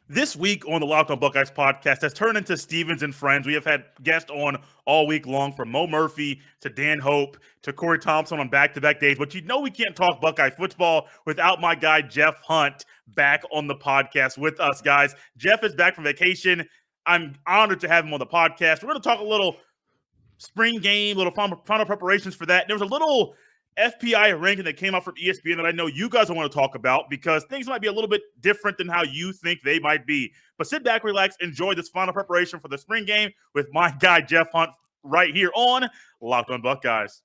This week on the Locked on Buckeyes podcast has turned into Stevens and Friends. We have had guests on all week long, from Mo Murphy to Dan Hope to Corey Thompson on back-to-back days. But you know we can't talk Buckeye football without my guy Jeff Hunt back on the podcast with us, guys. Jeff is back from vacation. I'm honored to have him on the podcast. We're going to talk a little spring game, little final preparations for that. There was a little FPI ranking that came out from ESPN that I know you guys want to talk about because things might be a little bit different than how you think they might be. But sit back, relax, enjoy this final preparation for the spring game with my guy Jeff Hunt right here on Locked on Buckeyes.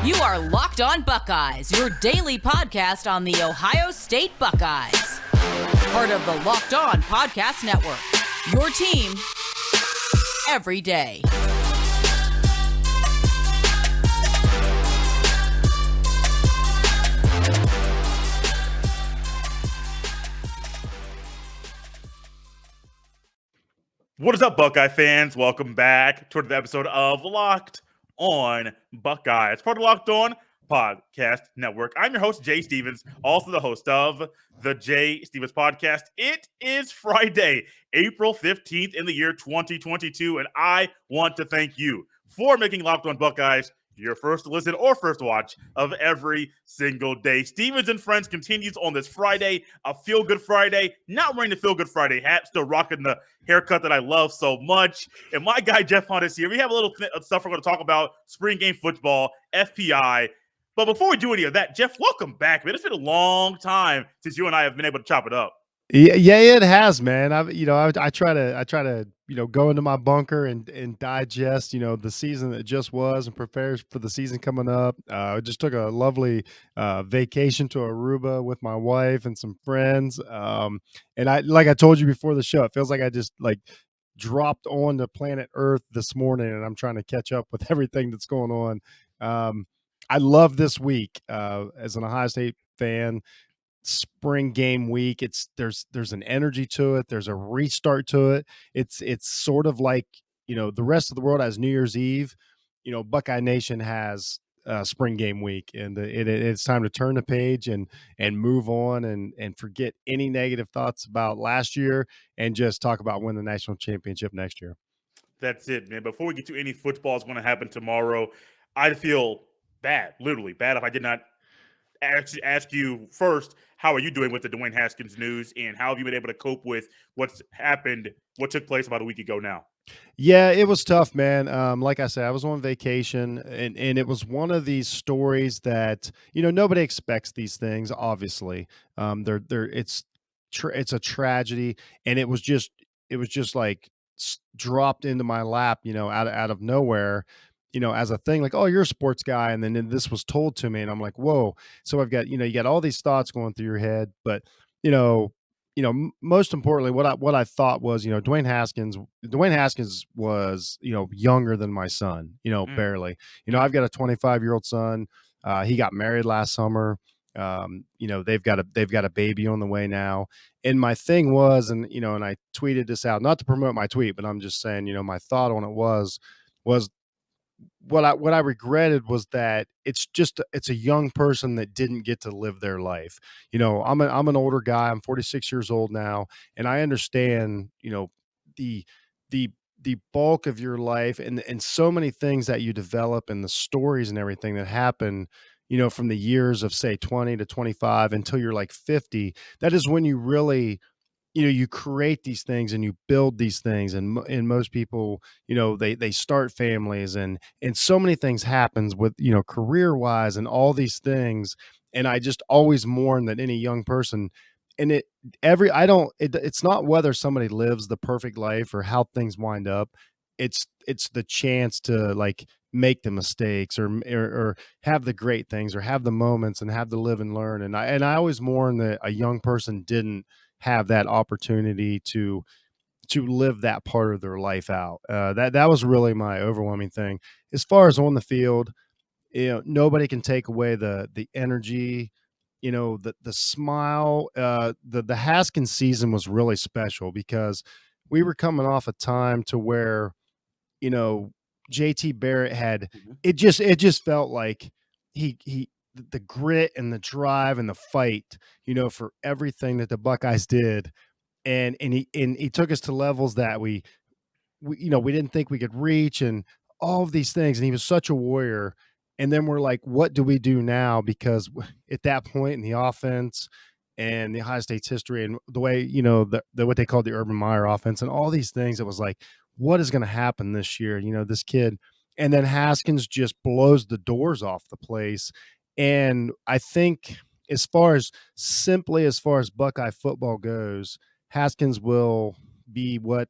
You are Locked on Buckeyes, your daily podcast on the Ohio State Buckeyes. Part of the Locked on Podcast Network, your team every day. What is up, Buckeye fans? Welcome back to the episode of Locked on Buckeyes, part of Locked on Podcast Network. I'm your host, Jay Stevens, also the host of the Jay Stevens Podcast. It is Friday, April 15th in the year 2022, and I want to thank you for making Locked on Buckeyes your first listen or first watch of every single day. Stevens and Friends continues on this Friday, a Feel Good Friday. Not wearing the Feel Good Friday hat, still rocking the haircut that I love so much. And my guy Jeff Hunt is here. We have a little stuff we're going to talk about: spring game football, FPI. But before we do any of that, Jeff, welcome back, man. It's been a long time since you and I have been able to chop it up. Yeah, it has, man. I try to go into my bunker and digest the season that just was and prepare for the season coming up. I just took a lovely vacation to Aruba with my wife and some friends. And I told you before the show, it feels like I just dropped on to planet Earth this morning, and I'm trying to catch up with everything that's going on. I love this week as an Ohio State fan. Spring game week, there's an energy to it, there's a restart to it. It's sort of like the rest of the world has New Year's Eve. Buckeye Nation has spring game week, and it's time to turn the page and move on and forget any negative thoughts about last year and just talk about winning the national championship next year. That's it, man. Before we get to any football is going to happen tomorrow, I'd feel bad, literally bad, if I did not actually ask you first, how are you doing with the Dwayne Haskins news, and how have you been able to cope with what's happened, what took place about a week ago now? Yeah, it was tough, man. Like I said, I was on vacation, and it was one of these stories that nobody expects these things. Obviously, it's a tragedy, and it was just like dropped into my lap, out of nowhere. As a thing, like, oh, you're a sports guy. And then this was told to me, and I'm like, whoa. So I've got, you got all these thoughts going through your head, but, most importantly, what I thought was, Dwayne Haskins was, younger than my son, barely. I've got a 25-year-old son. He got married last summer. They've got a baby on the way now. And my thing was, and I tweeted this out, not to promote my tweet, but I'm just saying, my thought on it was what I regretted was that it's a young person that didn't get to live their life. I'm an older guy. I'm 46 years old now, and I understand, the the bulk of your life and so many things that you develop and the stories and everything that happen, from the years of say 20 to 25 until you're like 50. That is when you really you create these things and you build these things, and most people, they start families, and so many things happens with, career wise and all these things. And I just always mourn that any young person, and it's not whether somebody lives the perfect life or how things wind up. It's the chance to make the mistakes or have the great things or have the moments and have to live and learn. And I always mourn that a young person didn't have that opportunity to live that part of their life out. That was really my overwhelming thing. As far as on the field, nobody can take away the energy, the smile. The Haskins season was really special because we were coming off a time to where, JT Barrett had, it just felt like he the grit and the drive and the fight, for everything that the Buckeyes did. And he took us to levels that we didn't think we could reach, and all of these things. And he was such a warrior. And then we're like, what do we do now? Because at that point in the offense and the Ohio State's history and the way, the what they called the Urban Meyer offense and all these things, it was like, what is going to happen this year? This kid. And then Haskins just blows the doors off the place. And I think as far as Buckeye football goes, Haskins will be what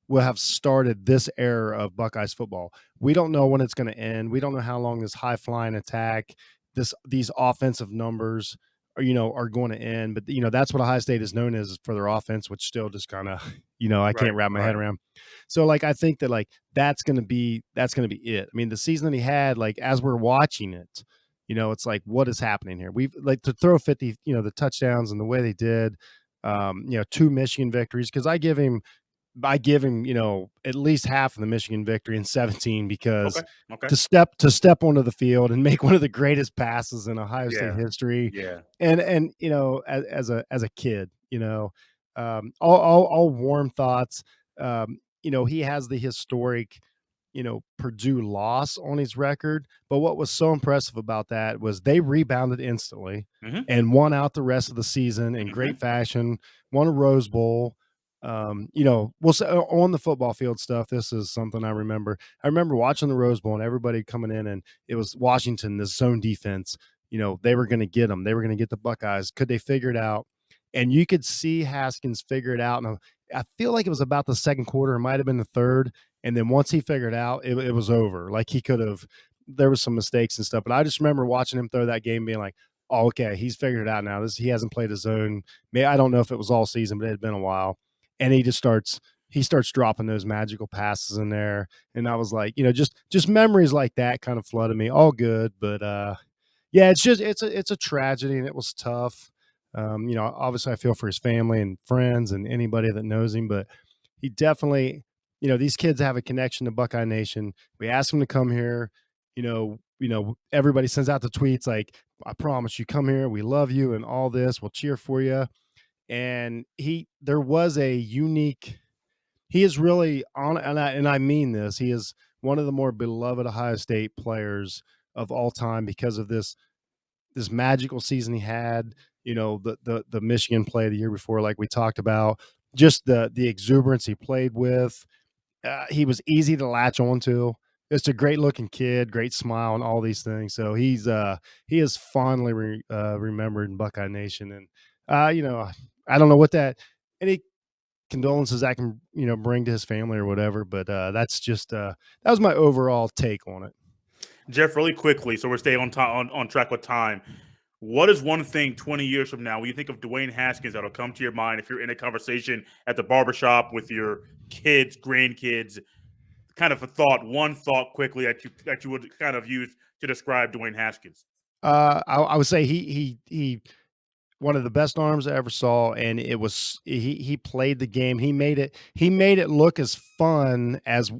will have started this era of Buckeyes football. We don't know when it's going to end. We don't know how long this high flying attack, these offensive numbers are going to end. But that's what Ohio State is known as for their offense, which still just kind of I can't wrap my head around. So like I think that that's going to be it. I mean, the season that he had, as we're watching it, it's like, what is happening here? We've to throw 50, the touchdowns and the way they did, 2 Michigan victories, because I give him, at least half of the Michigan victory in 17, because okay. to step onto the field and make one of the greatest passes in Ohio State history. Yeah. And as a kid, all warm thoughts. He has the historic, Purdue loss on his record. But what was so impressive about that was they rebounded instantly and won out the rest of the season in great fashion, won a Rose Bowl. We'll say on the football field stuff, this is something I remember. I remember watching the Rose Bowl and everybody coming in, and it was Washington, this zone defense. They were going to get them. They were going to get the Buckeyes. Could they figure it out? And you could see Haskins figure it out. And I feel like it was about the second quarter. It might have been the third. And then once he figured it out, it was over. Like there was some mistakes and stuff. But I just remember watching him throw that game being like, oh, okay, he's figured it out now. He hasn't played a zone. I don't know if it was all season, but it had been a while. And he starts dropping those magical passes in there. And I was like, just memories like that kind of flooded me. All good. But it's a tragedy, and it was tough. Obviously I feel for his family and friends and anybody that knows him, but he definitely, these kids have a connection to Buckeye Nation. We asked him to come here. Everybody sends out the tweets like, I promise you, come here. We love you and all this. We'll cheer for you. And there was a unique, he is really on, and I mean this, he is one of the more beloved Ohio State players of all time because of this magical season he had, the Michigan play the year before, like we talked about, just the exuberance he played with. He was easy to latch onto. Just a great looking kid, great smile, and all these things. So he is fondly remembered in Buckeye Nation. And I don't know what any condolences I can, bring to his family or whatever, but that's just that was my overall take on it. Jeff, really quickly, so we're staying on track with time. What is one thing 20 years from now when you think of Dwayne Haskins that'll come to your mind if you're in a conversation at the barbershop with your kids, grandkids? Kind of one thought quickly that you would kind of use to describe Dwayne Haskins. I would say he one of the best arms I ever saw, and it was he played the game. He made it look as fun as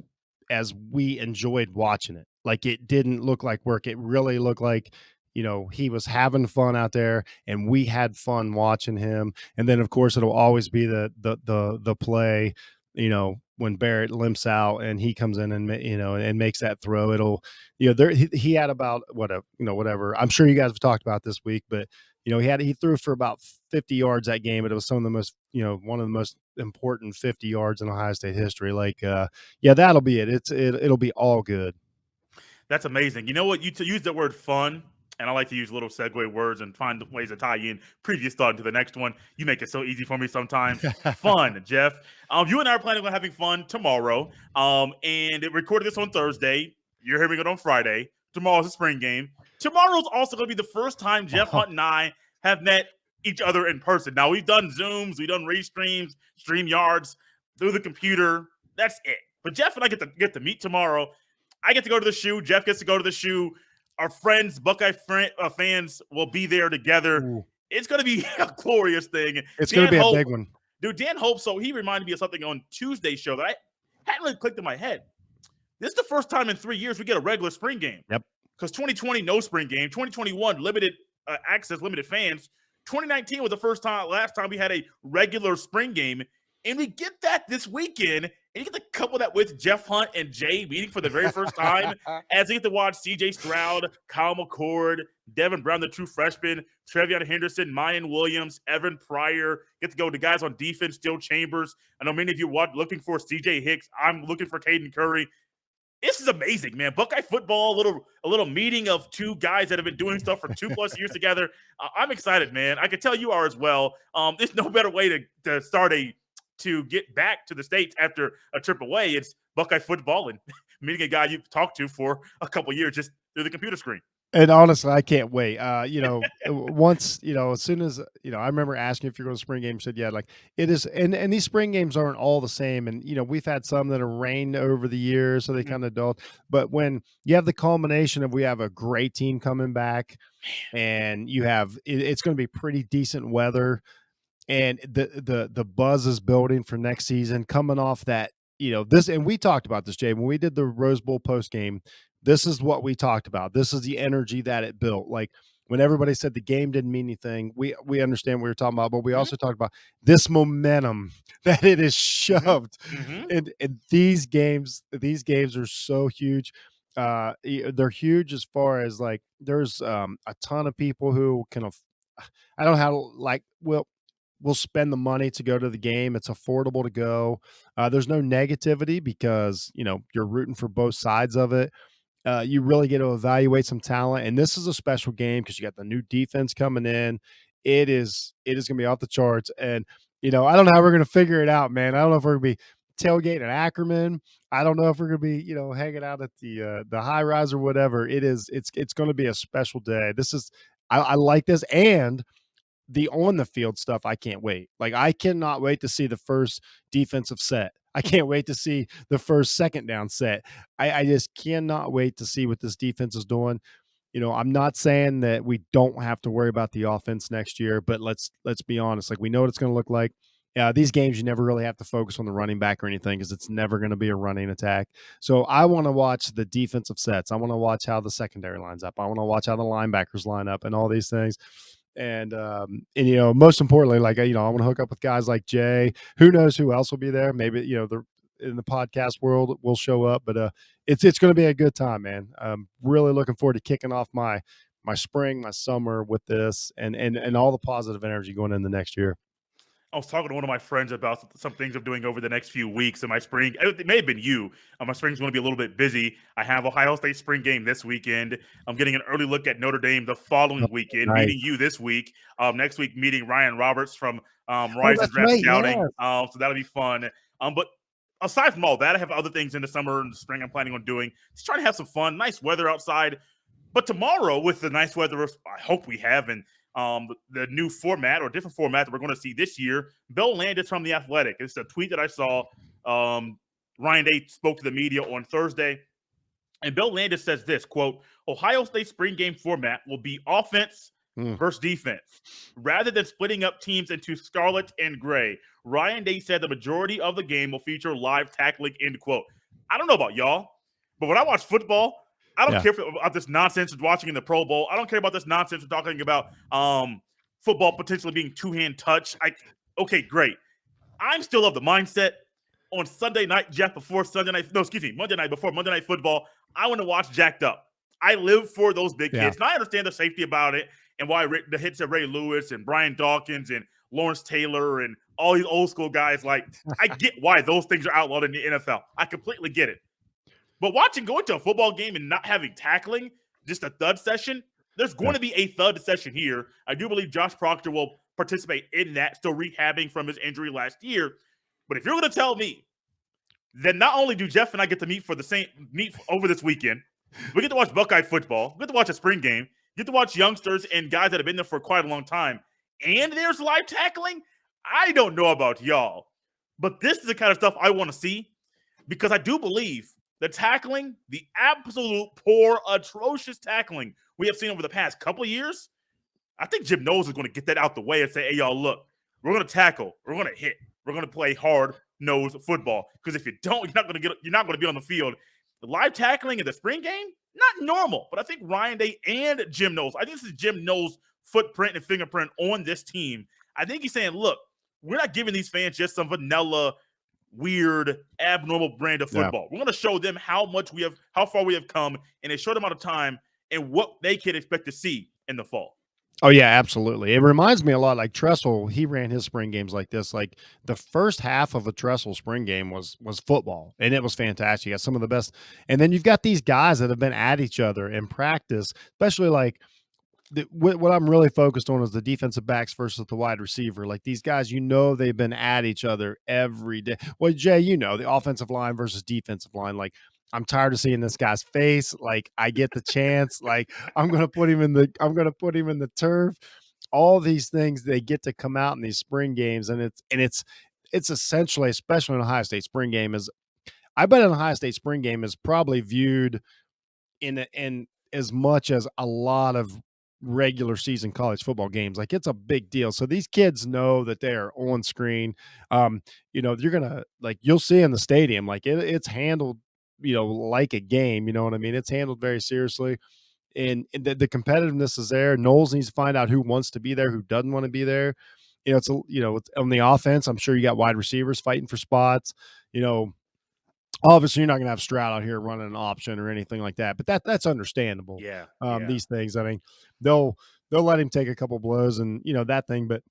we enjoyed watching it. Like, it didn't look like work. It really looked like, he was having fun out there, and we had fun watching him. And then of course it'll always be the play, when Barrett limps out and he comes in and makes that throw. It'll, he had about whatever. I'm sure you guys have talked about this week, but he threw for about 50 yards that game, but it was some of the most, one of the most important 50 yards in Ohio State history. Like, that'll be it. It'll be all good. That's amazing. You know what? You use the word fun, and I like to use little segue words and find ways to tie in previous thought into the next one. You make it so easy for me sometimes. Fun, Jeff. You and I are planning on having fun tomorrow. And it recorded this on Thursday. You're hearing it on Friday. Tomorrow's a spring game. Tomorrow's also going to be the first time Jeff Hunt and I have met each other in person. Now, we've done Zooms, we've done Restreams, StreamYards, through the computer. That's it. But Jeff and I get to meet tomorrow. I get to go to the shoe. Jeff gets to go to the shoe. Our friends, Buckeye fans, will be there together. Ooh. It's going to be a glorious thing. It's going to be a big one. Dude, Dan Hope, so he reminded me of something on Tuesday's show that I hadn't really clicked in my head. This is the first time in 3 years we get a regular spring game. Yep. because 2020 no spring game, 2021 limited access, limited fans. 2019 was the last time we had a regular spring game, and we get that this weekend. And you get to couple that with Jeff Hunt and Jay meeting for the very first time, as you get to watch C.J. Stroud, Kyle McCord, Devin Brown, the true freshman, Trevion Henderson, Mayan Williams, Evan Pryor. Get to go to guys on defense, Still Chambers. I know many of you are looking for C.J. Hicks. I'm looking for Caden Curry. This is amazing, man. Buckeye football, a little meeting of two guys that have been doing stuff for 2+ years together. I'm excited, man. I can tell you are as well. There's no better way to get back to the States after a trip away. It's Buckeye football and meeting a guy you've talked to for a couple years just through the computer screen. And honestly, I can't wait. Once, as soon as, I remember asking if you're going to spring game, you said, yeah, like it is. And these spring games aren't all the same. And, we've had some that have rained over the years, so they kind of dulled. But when you have the culmination of, we have a great team coming back and you have, it's going to be pretty decent weather. And the buzz is building for next season coming off that, this, and we talked about this, Jay, when we did the Rose Bowl post game. This is what we talked about. This is the energy that it built. Like when everybody said the game didn't mean anything, we understand what we were talking about, but we also talked about this momentum that it is shoved. And these games are so huge. They're huge as far as like there's a ton of people who I don't know how to like we'll spend the money to go to the game. It's affordable to go. There's no negativity because you're rooting for both sides of it. You really get to evaluate some talent, and this is a special game because you got the new defense coming in. It is going to be off the charts, and I don't know how we're going to figure it out, man. I don't know if we're going to be tailgating at Ackerman. I don't know if we're going to be hanging out at the high rise or whatever. It's going to be a special day. I like this, and the on the field stuff, I can't wait. Like I cannot wait to see the first defensive set. I can't wait to see the first second down set. I just cannot wait to see what this defense is doing. I'm not saying that we don't have to worry about the offense next year, but let's be honest. Like we know what it's going to look like. These games, you never really have to focus on the running back or anything because it's never going to be a running attack. So I want to watch the defensive sets. I want to watch how the secondary lines up. I want to watch how the linebackers line up and all these things. And most importantly, like, I want to hook up with guys like Jay. Who knows who else will be there? Maybe, in the podcast world will show up, but it's going to be a good time, man. I'm really looking forward to kicking off my spring, my summer with this and all the positive energy going into next year. I was talking to one of my friends about some things I'm doing over the next few weeks in my spring. It may have been you. My spring's going to be a little bit busy. I have Ohio State spring game this weekend. I'm getting an early look at Notre Dame the following weekend, meeting you this week. Next week, meeting Ryan Roberts from Rising Draft Scouting. So that'll be fun. But aside from all that, I have other things in the summer and the spring I'm planning on doing. Just trying to have some fun, nice weather outside. But tomorrow, with the nice weather I hope we have, and the new format or different format that we're going to see this year, Bill Landis from The Athletic. It's a tweet that I saw. Ryan Day spoke to the media on Thursday, and Bill Landis says this, quote, Ohio State spring game format will be offense versus defense. Rather than splitting up teams into scarlet and gray, Ryan Day said the majority of the game will feature live tackling, end quote. I don't know about y'all, but when I watch football, I don't care about this nonsense of watching in the Pro Bowl. I don't care about this nonsense of talking about football potentially being two-hand touch. Okay, great. I'm still of the mindset on Sunday night, Jeff, Monday night before Monday Night Football, I want to watch Jacked Up. I live for those big hits. And I understand the safety about it and why the hits of Ray Lewis and Brian Dawkins and Lawrence Taylor and all these old school guys. Like, I get why those things are outlawed in the NFL. I completely get it. But going to a football game and not having tackling, just a thud session, there's going to be a thud session here. I do believe Josh Proctor will participate in that, still rehabbing from his injury last year. But if you're going to tell me that not only do Jeff and I get to meet over this weekend, we get to watch Buckeye football, we get to watch a spring game, get to watch youngsters and guys that have been there for quite a long time, and there's live tackling, I don't know about y'all. But this is the kind of stuff I want to see because I do believe the tackling, the absolute poor, atrocious tackling we have seen over the past couple of years, I think Jim Knowles is going to get that out the way and say, hey, y'all, look, we're going to tackle. We're going to hit. We're going to play hard-nosed football. Because if you don't, you're not going to be on the field. live tackling in the spring game, not normal. But I think Ryan Day and Jim Knowles, I think this is Jim Knowles' footprint and fingerprint on this team. I think he's saying, look, we're not giving these fans just some vanilla, weird, abnormal brand of football. We're going to show them how far we have come in a short amount of time and what they can expect to see in the fall. Oh, yeah, absolutely. It reminds me a lot like Tressel. He ran his spring games like this. Like the first half of a Tressel spring game was football, and it was fantastic. You got some of the best. And then you've got these guys that have been at each other in practice, especially like what I'm really focused on is the defensive backs versus the wide receiver. Like these guys, they've been at each other every day. Well, Jay, the offensive line versus defensive line. Like I'm tired of seeing this guy's face. Like I get the chance. Like I'm gonna put him in the turf. All these things they get to come out in these spring games, and it's essentially, especially in Ohio State spring game, I bet an Ohio State spring game is probably viewed in as much as a lot of regular season college football games. Like it's a big deal. So these kids know that they are on screen. You're gonna you'll see in the stadium, like it's handled, like a game. You know what I mean? It's handled very seriously. And the competitiveness is there. Knowles needs to find out who wants to be there, who doesn't want to be there. It's on the offense. I'm sure you got wide receivers fighting for spots. Obviously, you're not going to have Stroud out here running an option or anything like that, but that's understandable. Yeah. These things, I mean, they'll let him take a couple blows and that thing, but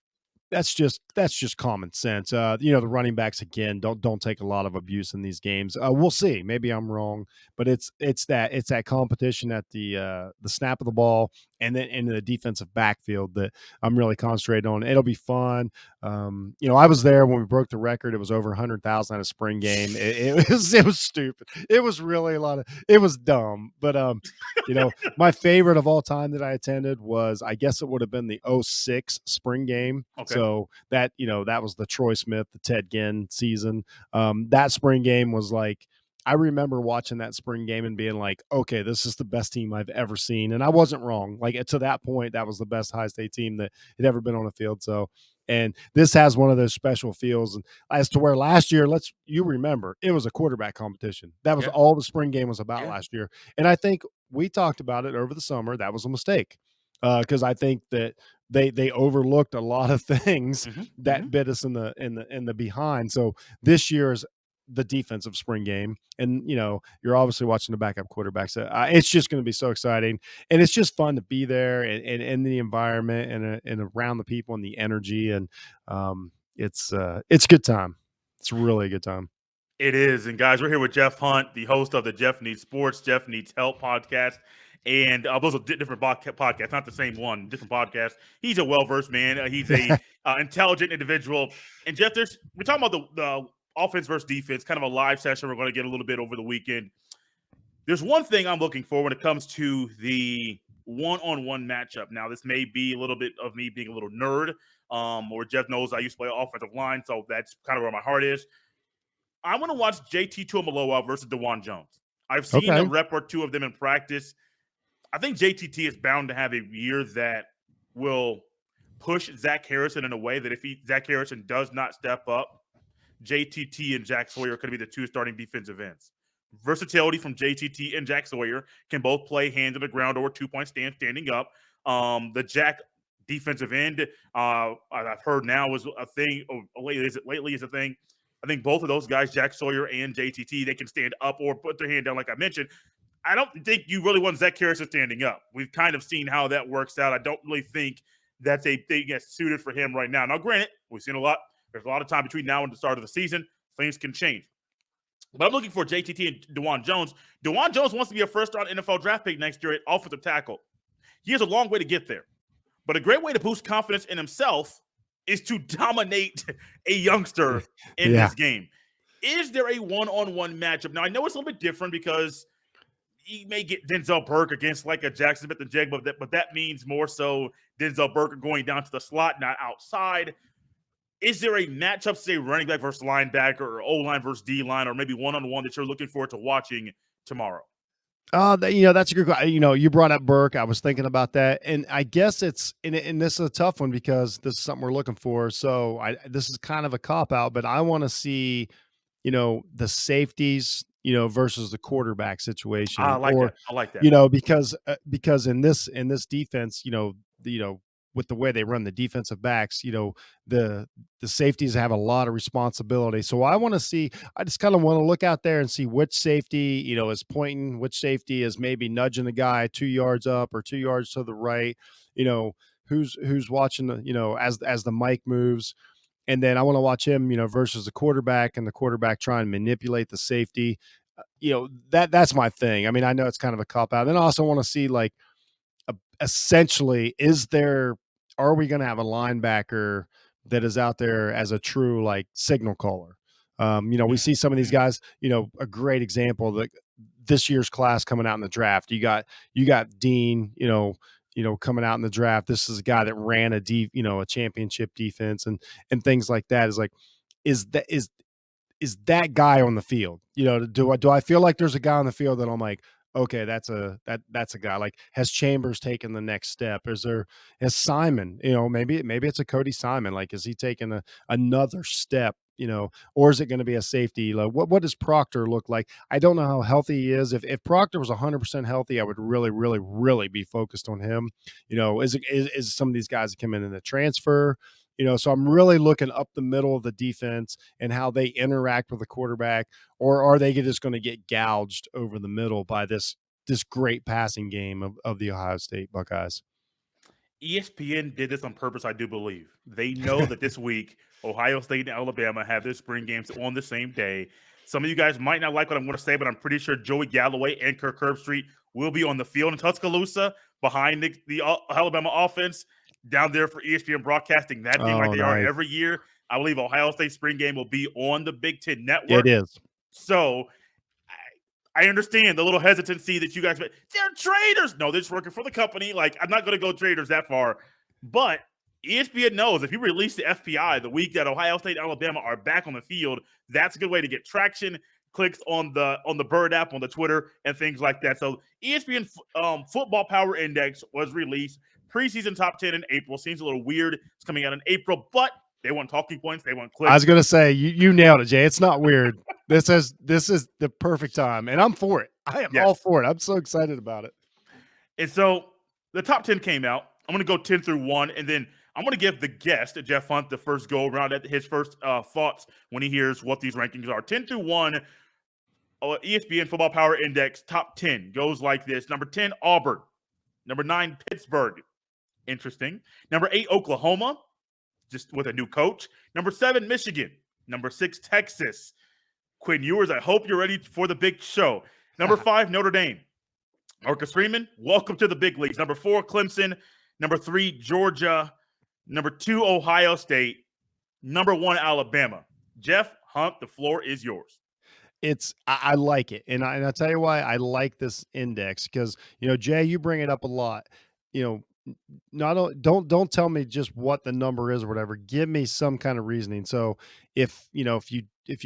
that's just common sense. The running backs again don't take a lot of abuse in these games. We'll see. Maybe I'm wrong, but it's that competition at the snap of the ball and then in the defensive backfield that I'm really concentrating on. It'll be fun. I was there when we broke the record. It was over 100,000 at a spring game. It was stupid. It was really it was dumb. But my favorite of all time that I attended was, I guess it would have been the 06 spring game. Okay. So that was the Troy Smith, the Ted Ginn season. That spring game was I remember watching that spring game and being like, okay, this is the best team I've ever seen. And I wasn't wrong. Like to that point, that was the best Ohio State team that had ever been on the field. So, and this has one of those special feels. And as to where last year, you remember, it was a quarterback competition. That was all the spring game was about last year. And I think we talked about it over the summer. That was a mistake. Because I think that they overlooked a lot of things that bit us in the behind. So this year's the defensive spring game, and you're obviously watching the backup quarterbacks. It's just going to be so exciting, and it's just fun to be there and in the environment and around the people and the energy, and it's a good time. It's really a good time. It is. And guys, we're here with Jeff Hunt, the host of the Jeff Needs Sports, Jeff Needs Help podcast. And those are different podcasts, not the same one, different podcasts. He's a well-versed man. He's a intelligent individual. And Jeff, we're talking about the offense versus defense, kind of a live session we're going to get a little bit over the weekend. There's one thing I'm looking for when it comes to the one-on-one matchup. Now, this may be a little bit of me being a little nerd, or Jeff knows I used to play offensive line, so that's kind of where my heart is. I want to watch JT Tuimoloau versus DeJuan Jones. I've seen a rep or two of them in practice. I think JTT is bound to have a year that will push Zach Harrison in a way that if Zach Harrison does not step up, JTT and Jack Sawyer could be the two starting defensive ends. Versatility from JTT and Jack Sawyer, can both play hands on the ground or 2-point standing up. The Jack defensive end, I've heard now is a thing. Lately is a thing. I think both of those guys, Jack Sawyer and JTT, they can stand up or put their hand down, like I mentioned. I don't think you really want Zach Harrison standing up. We've kind of seen how that works out. I don't really think that's a thing that's suited for him right now. Now, granted, we've seen a lot. There's a lot of time between now and the start of the season. Things can change. But I'm looking for JTT and DeJuan Jones. DeJuan Jones wants to be a first-round NFL draft pick next year at offensive tackle. He has a long way to get there. But a great way to boost confidence in himself is to dominate a youngster in this game. Is there a one-on-one matchup? Now, I know it's a little bit different because he may get Denzel Burke against like a Jackson Smith and Jig, but that means more so Denzel Burke going down to the slot, not outside. Is there a matchup, say running back versus linebacker or O-line versus D-line, or maybe one-on-one that you're looking forward to watching tomorrow? That's a good question. You brought up Burke. I was thinking about that. And I guess this is a tough one because this is something we're looking for. So this is kind of a cop-out, but I want to see, the safeties versus the quarterback situation, I like or that. I like that. because in this defense, with the way they run the defensive backs, the safeties have a lot of responsibility. So I just kind of want to look out there and see which safety, is pointing, which safety is maybe nudging the guy 2 yards up or 2 yards to the right, who's watching as the mic moves. And then I want to watch him, versus the quarterback, and the quarterback try and manipulate the safety. That's my thing. I mean, I know it's kind of a cop out. Then I also want to see, like, essentially, are we going to have a linebacker that is out there as a true, like, signal caller? We see some of these guys, a great example, that this year's class coming out in the draft, you got Dean, coming out in the draft. This is a guy that ran a championship defense and things like that. Is like, is that guy on the field? Do I feel like there's a guy on the field that I'm like, okay, that's a guy. Like, has Chambers taken the next step? Has Simon, maybe it's a Cody Simon. Like, is he taking another step? Or is it going to be a safety? Like, what does Proctor look like? I don't know how healthy he is. If Proctor was 100% healthy, I would really, really, really be focused on him. Is some of these guys that come in the transfer? So I'm really looking up the middle of the defense and how they interact with the quarterback, or are they just going to get gouged over the middle by this great passing game of the Ohio State Buckeyes? ESPN did this on purpose, I do believe. They know that this week, Ohio State and Alabama have their spring games on the same day. Some of you guys might not like what I'm going to say, but I'm pretty sure Joey Galloway and Kirk Herbstreit will be on the field in Tuscaloosa behind the Alabama offense down there for ESPN broadcasting that game like they are every year. I believe Ohio State spring game will be on the Big Ten Network. It is. So I understand the little hesitancy that you guys, they're traders. No, they're just working for the company. Like, I'm not going to go traders that far. But ESPN knows if you release the FPI the week that Ohio State and Alabama are back on the field, that's a good way to get traction, clicks on the Bird app, on the Twitter, and things like that. So ESPN Football Power Index was released. Preseason top 10 in April. Seems a little weird. It's coming out in April, but they want talking points. They want clicks. I was going to say, you nailed it, Jay. It's not weird. This is the perfect time, and I'm for it. I am all for it. I'm so excited about it. And so the top 10 came out. I'm going to go 10 through 1, and then I'm going to give the guest, Jeff Hunt, the first go around at his first thoughts when he hears what these rankings are. 10 through 1, ESPN Football Power Index top 10 goes like this. Number 10, Auburn. Number 9, Pittsburgh. Interesting. Number 8, Oklahoma, just with a new coach. Number 7, Michigan. Number 6, Texas. Quinn Ewers, I hope you're ready for the big show. Number 5, Notre Dame. Marcus Freeman, welcome to the big leagues. Number 4, Clemson. Number 3, Georgia. Number 2, Ohio State. Number 1, Alabama. Jeff Hunt, the floor is yours. I like it. And I'll tell you why I like this index, because, Jay, you bring it up a lot. Don't tell me just what the number is or whatever. Give me some kind of reasoning. So if you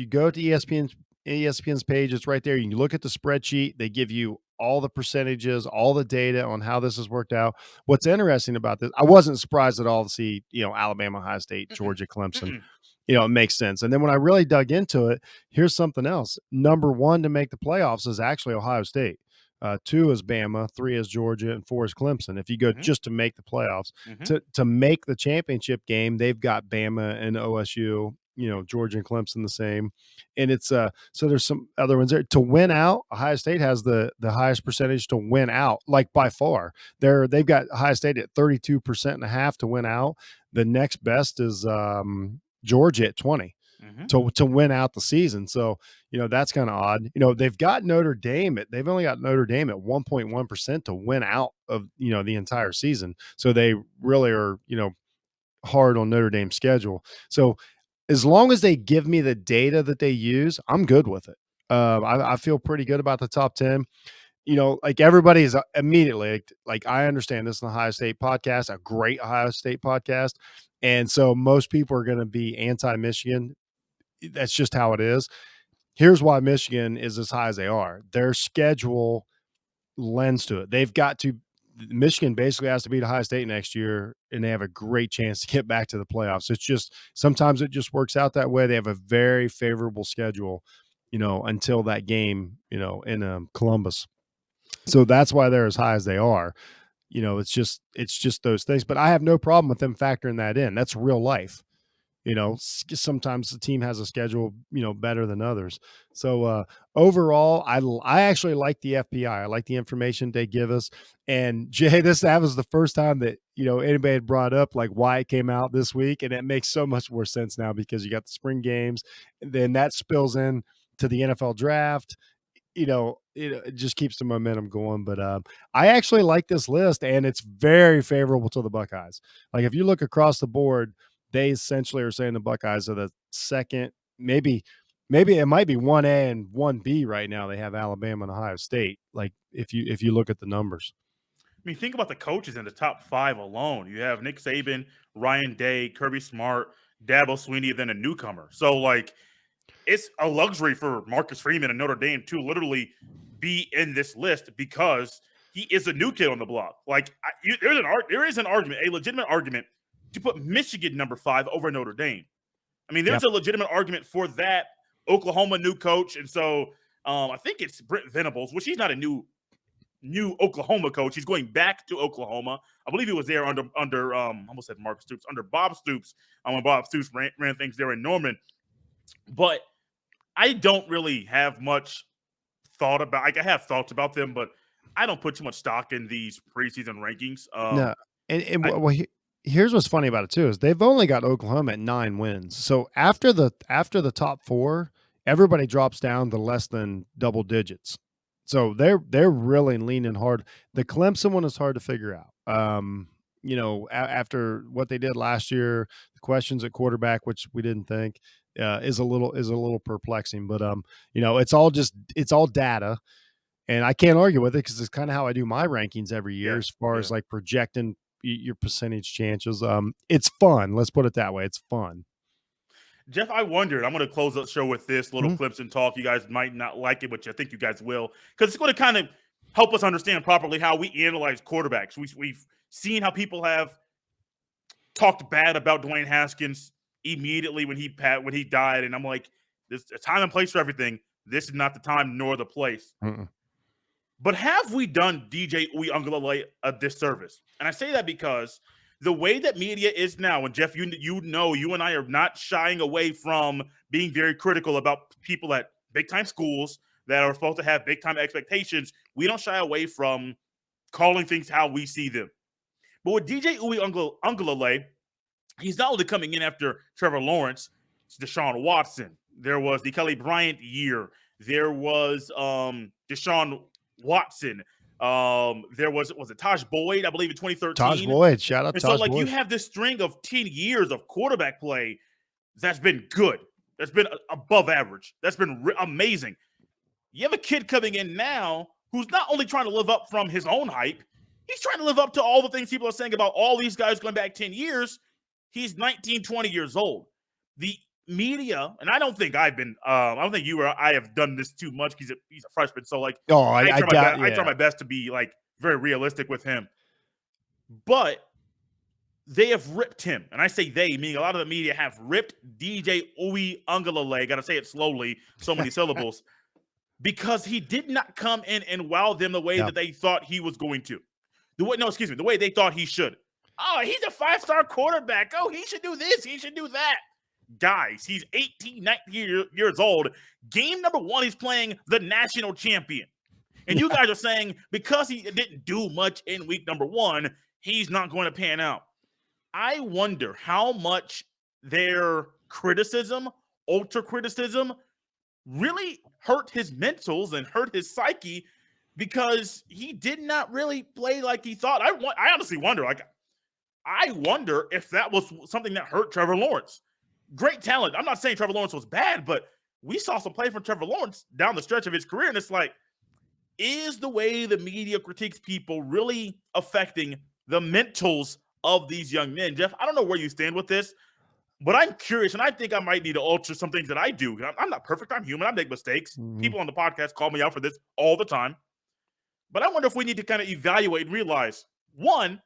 go to ESPN's page, it's right there. You can look at the spreadsheet. They give you all the percentages, all the data on how this has worked out. What's interesting about this, I wasn't surprised at all to see, Alabama, Ohio State, Georgia, Clemson. It makes sense. And then when I really dug into it, here's something else. Number 1 to make the playoffs is actually Ohio State. 2 is Bama, 3 is Georgia, and 4 is Clemson. If you go just to make the playoffs, to make the championship game, they've got Bama and OSU, Georgia and Clemson the same. And it's so there's some other ones there. To win out, Ohio State has the highest percentage to win out, like by far. They've got Ohio State at 32.5% to win out. The next best is Georgia at 20. To win out the season. So, that's kind of odd. They've got Notre Dame they've only got Notre Dame at 1.1% to win out of, the entire season. So they really are, hard on Notre Dame's schedule. So as long as they give me the data that they use, I'm good with it. I feel pretty good about the top 10. Like, everybody is immediately like, I understand this is an Ohio State podcast, a great Ohio State podcast. And so most people are going to be anti-Michigan. That's just how it is. Here's why Michigan is as high as they are. Their schedule lends to it. Michigan basically has to beat Ohio State next year, and they have a great chance to get back to the playoffs. It's just, sometimes it just works out that way. They have a very favorable schedule. until that game, in Columbus. So that's why they're as high as they are. It's just those things. But I have no problem with them factoring that in. That's real life. Sometimes the team has a schedule, better than others. So overall, I actually like the FPI. I like the information they give us. And Jay, that was the first time that anybody had brought up like why it came out this week, and it makes so much more sense now because you got the spring games, and then that spills in to the NFL draft. It just keeps the momentum going. But I actually like this list, and it's very favorable to the Buckeyes. Like if you look across the board, they essentially are saying the Buckeyes are the second, maybe it might be 1A and 1B right now. They have Alabama and Ohio State. Like if you look at the numbers. I mean, think about the coaches in the top 5 alone. You have Nick Saban, Ryan Day, Kirby Smart, Dabo Swinney, and then a newcomer. So like it's a luxury for Marcus Freeman and Notre Dame to literally be in this list because he is a new kid on the block. Like there is an argument, a legitimate argument to put Michigan number 5 over Notre Dame. I mean, there's a legitimate argument for that. Oklahoma new coach, and so I think it's Brent Venables, which he's not a new Oklahoma coach. He's going back to Oklahoma. I believe he was there under I almost said Mark Stoops, under Bob Stoops when Bob Stoops ran things there in Norman. But I don't really have much thought about. Like I have thoughts about them, but I don't put too much stock in these preseason rankings. No, here's what's funny about it too is they've only got Oklahoma at 9 wins. So after the top 4, everybody drops down to less than double digits. So they're really leaning hard. The Clemson one is hard to figure out. After what they did last year, the questions at quarterback, which we didn't think, is a little perplexing. But it's all data, and I can't argue with it because it's kind of how I do my rankings every year as far as like projecting your percentage chances. It's fun. Let's put it that way. It's fun. Jeff, I wondered. I'm going to close the show with this little Clemson talk. You guys might not like it, but I think you guys will, because it's going to kind of help us understand properly how we analyze quarterbacks. We've seen how people have talked bad about Dwayne Haskins immediately when he died, and I'm like, there's a time and place for everything. This is not the time nor the place. But have we done DJ Uiagalelei a disservice? And I say that because the way that media is now, and Jeff, you and I are not shying away from being very critical about people at big-time schools that are supposed to have big-time expectations. We don't shy away from calling things how we see them. But with DJ Uiagalelei, he's not only coming in after Trevor Lawrence, it's Deshaun Watson. There was the Kelly Bryant year. There was Deshaun Watson. There was it Taj Boyd, I believe, in 2013. Taj Boyd, shout out and Taj so, like, Boyd. you have this string of 10 years of quarterback play that's been good. That's been above average. That's been amazing. You have a kid coming in now who's not only trying to live up from his own hype, he's trying to live up to all the things people are saying about all these guys going back 10 years. He's 19, 20 years old. The media, and I don't think I've been, I don't think you or I have done this too much because he's a freshman. So, like, I try my best to be, like, very realistic with him. But they have ripped him. And I say they, meaning a lot of the media have ripped DJ Uiagalelei. Got to say it slowly, so many syllables, because he did not come in and wow them the way that they thought he was going to. The way they thought he should. Oh, he's a 5-star quarterback. Oh, he should do this. He should do that. Guys, he's 18, 19 years old. Game number 1, he's playing the national champion. And you guys are saying because he didn't do much in week number 1, he's not going to pan out. I wonder how much their criticism, ultra criticism, really hurt his mentals and hurt his psyche, because he did not really play like he thought. I honestly wonder, I wonder if that was something that hurt Trevor Lawrence. Great talent. I'm not saying Trevor Lawrence was bad, but we saw some play from Trevor Lawrence down the stretch of his career, and it's like, is the way the media critiques people really affecting the mentals of these young men? Jeff, I don't know where you stand with this, but I'm curious, and I think I might need to alter some things that I do. I'm not perfect. I'm human. I make mistakes. People on the podcast call me out for this all the time. But I wonder if we need to kind of evaluate and realize, 1,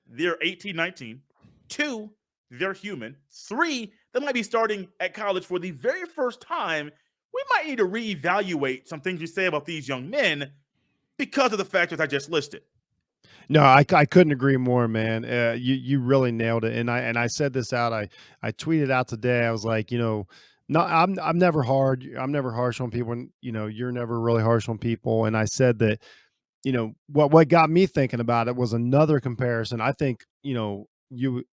they're 18, 19. 2, they're human. 3, they might be starting at college for the very first time we might need to reevaluate some things you say about these young men because of the factors I just listed. No, I couldn't agree more, man. You really nailed it. And I said this out. I tweeted out today. I was like, no, I'm never hard. I'm never harsh on people. And you're never really harsh on people. And I said that, what got me thinking about it was another comparison. I think, you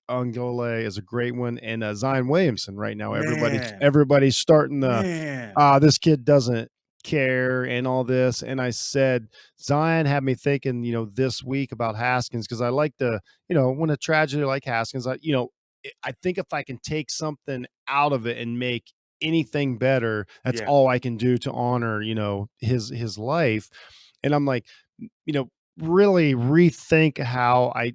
Ungole is a great one, and Zion Williamson right now. Man, Everybody's starting the man. this kid doesn't care and all this. And I said Zion had me thinking, this week about Haskins, because I like to, when a tragedy like Haskins, I think if I can take something out of it and make anything better, that's Yeah. all I can do to honor, his life. And I'm like, really rethink how I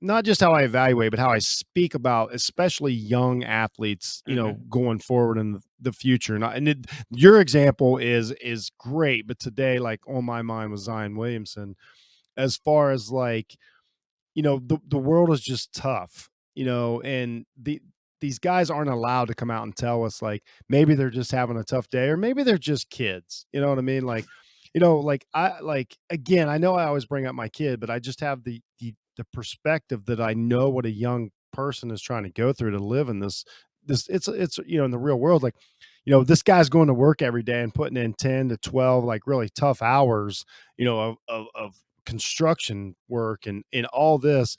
not just how I evaluate, but how I speak about, especially young athletes, going forward in the future. Your example is great, but today, like on my mind was Zion Williamson, as far as like, the world is just tough, and these guys aren't allowed to come out and tell us like maybe they're just having a tough day or maybe they're just kids. You know what I mean? Like, again, I know I always bring up my kid, but I just have the perspective that I know what a young person is trying to go through to live in this it's in the real world. Like, this guy's going to work every day and putting in 10 to 12 like really tough hours, of construction work and all this.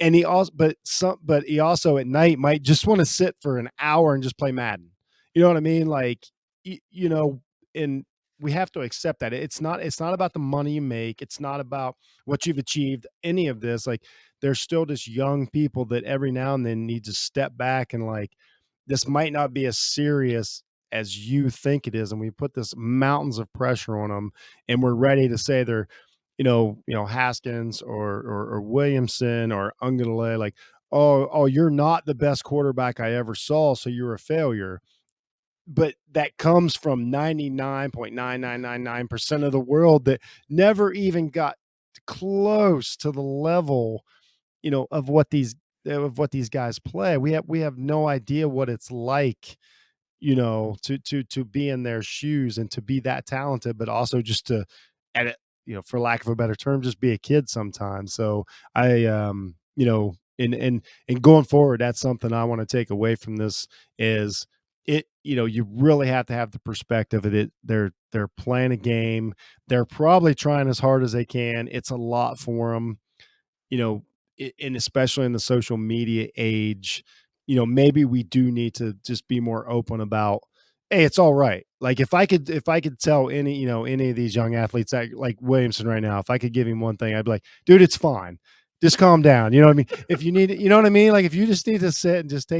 And but he also at night might just want to sit for an hour and just play Madden. You know what I mean? Like, and we have to accept that it's not about the money you make. It's not about what you've achieved, any of this. Like, there's still just young people that every now and then need to step back and like, this might not be as serious as you think it is. And we put this mountains of pressure on them, and we're ready to say they're, Haskins or Williamson or Ungole, like, oh, you're not the best quarterback I ever saw, so you're a failure. But that comes from 99.9999% of the world that never even got close to the level, of what these guys play. We have no idea what it's like, to be in their shoes and to be that talented, but also just to, at it, for lack of a better term, just be a kid sometimes. So and going forward, that's something I want to take away from this is you really have to have the perspective of it. They're playing a game. They're probably trying as hard as they can. It's a lot for them, you know, and especially in the social media age, maybe we do need to just be more open about, hey, it's all right. Like, if I could tell any of these young athletes that, like Williamson right now, if I could give him one thing, I'd be like, dude, it's fine. Just calm down. You know what I mean? If you need, you know what I mean? Like, if you just need to sit and just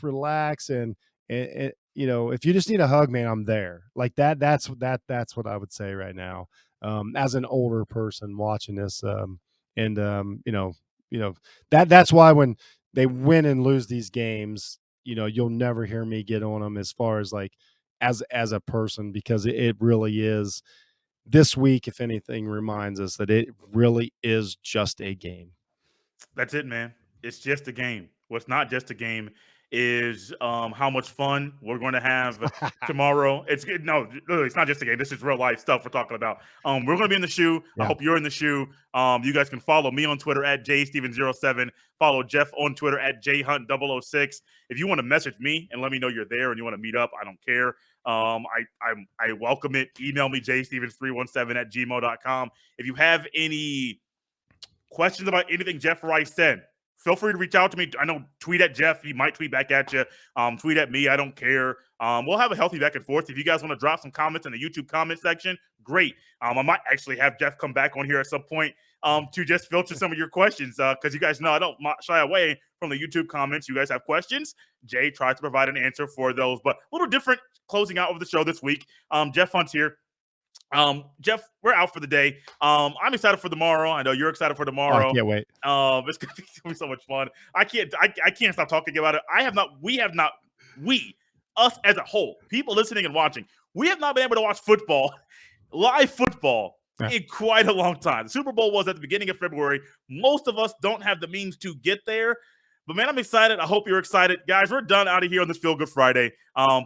relax and if you just need a hug, man, I'm there. Like that's what I would say right now. As an older person watching this, and that's why when they win and lose these games, you'll never hear me get on them as far as like as a person, because it really is, this week, if anything, reminds us that it really is just a game. That's it, man. It's just a game. What's not just a game is how much fun we're going to have tomorrow. No, literally, it's not just a game. This is real life stuff we're talking about. We're going to be in the shoe. I Yeah. hope you're in the shoe. You guys can follow me on Twitter at jsteven07. Follow Jeff on Twitter at jhunt006. If you want to message me and let me know you're there and you want to meet up, I don't care. I welcome it. Email me jstevens317 at gmail.com. If you have any questions about anything Jeff Rice said, feel free to reach out to me. I know, tweet at Jeff. He might tweet back at you. Tweet at me. I don't care. We'll have a healthy back and forth. If you guys want to drop some comments in the YouTube comment section, great. I might actually have Jeff come back on here at some point to just filter some of your questions, because you guys know I don't shy away from the YouTube comments. You guys have questions. Jay tries to provide an answer for those, but a little different closing out of the show this week. Jeff Hunt's here. Jeff, we're out for the day. I'm excited for tomorrow. I know you're excited for tomorrow. I can't wait. It's gonna be so much fun. I can't stop talking about it. We, us as a whole, people listening and watching, we have not been able to watch football, live football, in quite a long time. The Super Bowl was at the beginning of February. Most of us don't have the means to get there. But man, I'm excited. I hope you're excited. Guys, we're done out of here on this Feel Good Friday.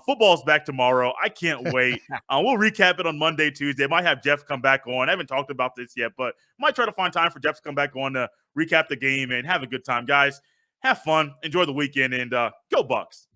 Football's back tomorrow. I can't wait. We'll recap it on Monday, Tuesday. Might have Jeff come back on. I haven't talked about this yet, but might try to find time for Jeff to come back on to recap the game and have a good time. Guys, have fun. Enjoy the weekend, and go Bucks.